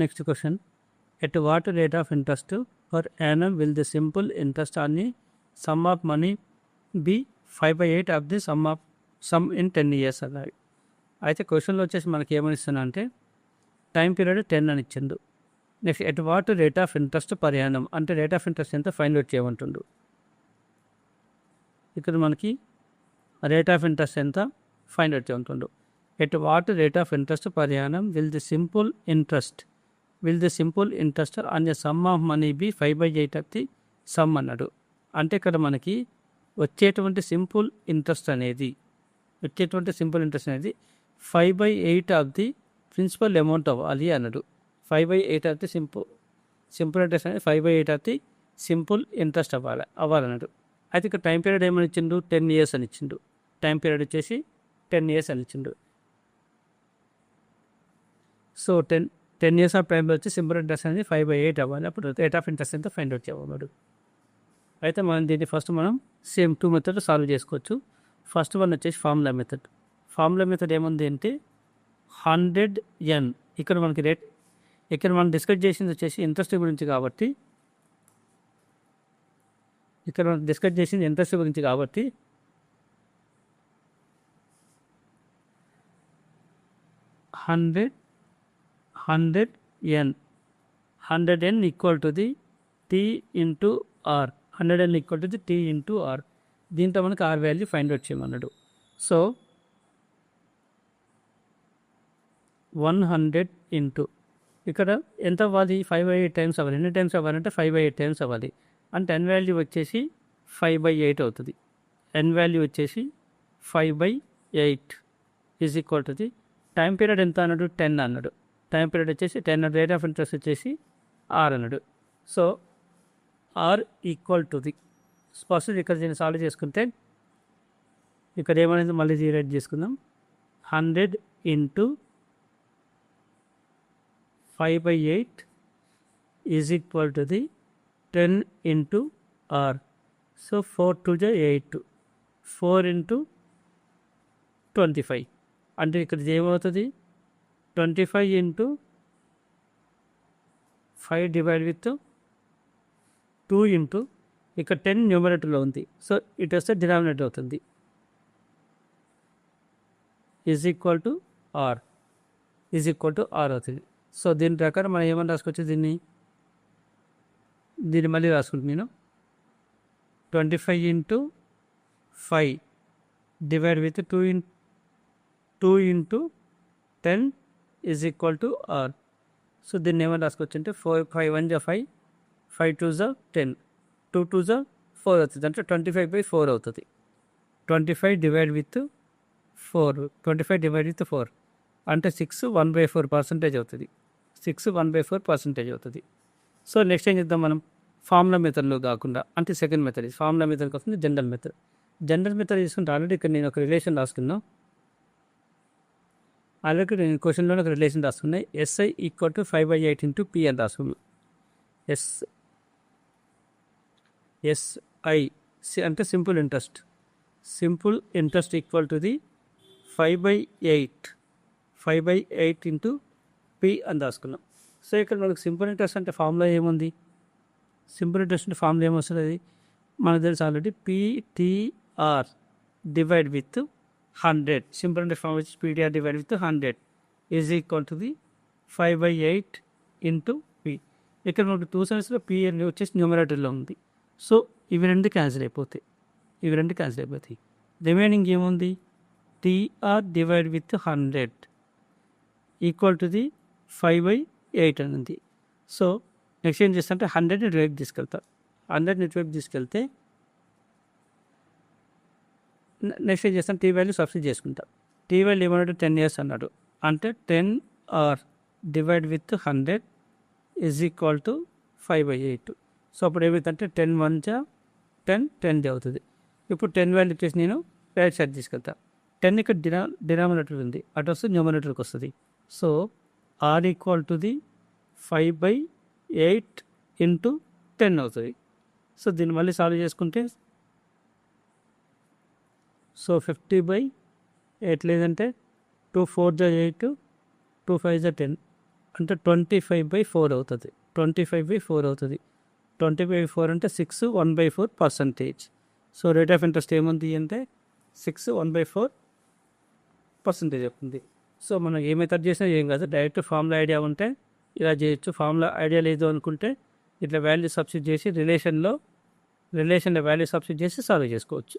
Next question, at what rate of interest for annum will the simple interest on the sum of money be 5/8 of the sum in 10 years అన్నాడు. అయితే క్వశ్చన్లో వచ్చేసి మనకి ఏమని ఇస్తున్నా అంటే టైం పీరియడ్ 10 అని ఇచ్చిండు. Next at what rate of interest per annum అంటే రేట్ ఆఫ్ ఇంట్రెస్ట్ ఎంత ఫైండ్ అవుట్ చేయమంటుండు. ఇక్కడ మనకి రేట్ ఆఫ్ ఇంట్రెస్ట్ ఎంత ఫైండ్ అవుట్ చేయమంటుండు. At what rate of interest per annum will the simple interest on the sum of money be 5/8 of the sum అన్నాడు. అంటే ఇక్కడ మనకి వచ్చేటువంటి సింపుల్ ఇంట్రెస్ట్ అనేది 5/8 ఆఫ్ ది ప్రిన్సిపల్ అమౌంట్ అవ్వాలి అన్నాడు. 5/8 ఆఫ్ ది సింపుల్ ఇంట్రెస్ట్ అనేది 5/8 ఆఫ్ ది సింపుల్ ఇంట్రెస్ట్ అవ్వాలన్నాడు. అయితే ఇక్కడ టైం పీరియడ్ ఏమని ఇచ్చిండు, 10 years అని ఇచ్చిండు. టైం పీరియడ్ వచ్చేసి 10 years అని ఇచ్చిండు. సో 10 years ఆఫ్ టైంలో వచ్చి సింపుల్ ఇంట్రెస్ట్ అనేది 5/8 అవ్వాలి. అప్పుడు రేట్ ఆఫ్ ఇంట్రెస్ట్ ఎంత ఫైండ్ అవుట్ చేయమన్నాడు. అయితే దీన్ని ఫస్ట్ మనం సేమ్ 2 మెథడ్ సాల్వ్ చేసుకోవచ్చు. ఫస్ట్ వన్ వచ్చేసి ఫార్ములా మెథడ్ ఏముంది అంటే 100n. ఇక్కడ మనకి ఇక్కడ మనం డిస్కస్ చేసింది వచ్చేసి ఇంట్రెస్ట్ గురించి కాబట్టి 100n equal to the t into R. 100n equal to the t into R. దీంతో మనకి ఆర్ వాల్యూ ఫైండ్ అవుట్ చేయమన్నాడు. సో 100 ఇంటూ ఇక్కడ ఎంత అవ్వాలి, 5/8 టైమ్స్ అవ్వాలి. ఎన్ని టైమ్స్ అవ్వాలంటే 5/8 టైమ్స్ అవ్వాలి. అంటే n వాల్యూ వచ్చేసి 5/8 అవుతుంది. n వాల్యూ వచ్చేసి 5/8 is equal to the time period ఎంత అన్నాడు, 10 అన్నాడు. టైం పీరియడ్ వచ్చేసి 10, రేట్ ఆఫ్ ఇంట్రెస్ట్ వచ్చేసి ఆర్ అన్నాడు. So R equal to the first ఇక్కడ దీన్ని సాల్వ్ చేసుకుంటే ఇక్కడ ఏమనేది మళ్ళీ రీరైట్ చేసుకుందాం. 100 into 5/8 is equal to the 10 into R. So 4 2 8, 4 into 25 అంటే ఇక్కడ ఏమవుతుంది, 25 ఇంటూ 5 డివైడ్ విత్ 2 ఇంటూ ఇక్కడ 10 న్యూమరేటర్లో ఉంది. సో ఇట్ వస్తే డినామినేటర్ అవుతుంది. ఈజ్ ఈక్వల్ టు ఆర్ అవుతుంది. సో దీని ప్రకారం మనం ఏమని రాసుకోవచ్చు, దీన్ని మళ్ళీ రాసుకుంటున్నాను. 25 into 5 divide with 2 into 10 is equal to R. So దీన్ని ఏమని రాసుకోవచ్చు అంటే 5 1 5, 5 2 10, 2 2 4 అవుతుంది. అంటే 25/4 అవుతుంది. 25 డివైడ్ విత్ 4 అంటే 6 1/4% అవుతుంది. 6 1/4% అవుతుంది. సో నెక్స్ట్ ఏం చేద్దాం మనం, ఫార్ములా మెథడ్లో కాకుండా అంటే సెకండ్ మెథడ్. ఫార్ములా మెథడ్కి వస్తుంది జనరల్ మెథడ్ తీసుకుంటే ఆల్రెడీ ఇక్కడ నేను ఒక రిలేషన్ రాసుకున్నాను. నేను క్వశ్చన్లో ఒక రిలేషన్ రాసుకున్నాయి. SI equal to 5/8 into P అని రాసుకున్నాను. SI అంటే simple interest equal to the 5/8 into P అని రాసుకున్నాం. సో ఇక్కడ మనకు సింపుల్ ఇంట్రెస్ట్ అంటే ఫార్ములా ఏముంది, ఏమొస్తుంది మనకు తెలుసు already, PTR divide with 100. Simple interest formula వచ్చి PTR divide with 100 is equal to the 5/8 into P. ఇక్కడ మనకు 2 సెన్స్లో P అని వచ్చేసి న్యూమరేటర్లో ఉంది. సో ఇవి రెండు క్యాన్సిల్ అయిపోతాయి. రిమైనింగ్ ఏముంది, TR divide with 100 equal to the 5/8 అని ఉంది. సో నెక్స్ట్ ఏం చేస్తా అంటే 100ని ఇటువైపు తీసుకెళ్తే నెక్స్ట్ ఏం చేస్తాను, T వాల్యూ సబ్స్టిట్యూట్ చేసుకుంటా. T వాల్యూ ఏమన్నాడు, 10 years అన్నాడు. అంటే 10R divide with 100 is equal to 5/8. So అప్పుడు ఏమవుతుందంటే 10 1 10 అవుతుంది. ఇప్పుడు 10 వాల్యూ వచ్చేసి నేను రైట్ సైడ్ తీసుకెళ్తా. 10 ఇక్కడ డినామినేటర్ ఉంది, అటు వస్తే న్యూమరేటర్కి వస్తుంది. So R equal to the 5/8 into 10 అవుతుంది. సో దీన్ని మళ్ళీ సాల్వ్ చేసుకుంటే సో 50/8 లేదంటే 2 4 8, 2 5 10 అంటే 25/4 అవుతుంది. 25/4 అవుతుంది. 20/4 అంటే 6 1/4%. సో రేట్ ఆఫ్ ఇంట్రెస్ట్ ఏముంది అంటే 6 1/4% అవుతుంది. సో మనం ఏ మెథడ్ చేసినా ఏం కాదు, డైరెక్ట్ ఫార్ములా ఐడియా ఉంటే ఇలా చేయొచ్చు. ఫార్ములా ఐడియా లేదు అనుకుంటే ఇట్లా వాల్యూ సబ్స్టిట్యూట్ చేసి రిలేషన్లో వాల్యూ సబ్స్టిట్యూట్ చేసి సాల్వ్ చేసుకోవచ్చు.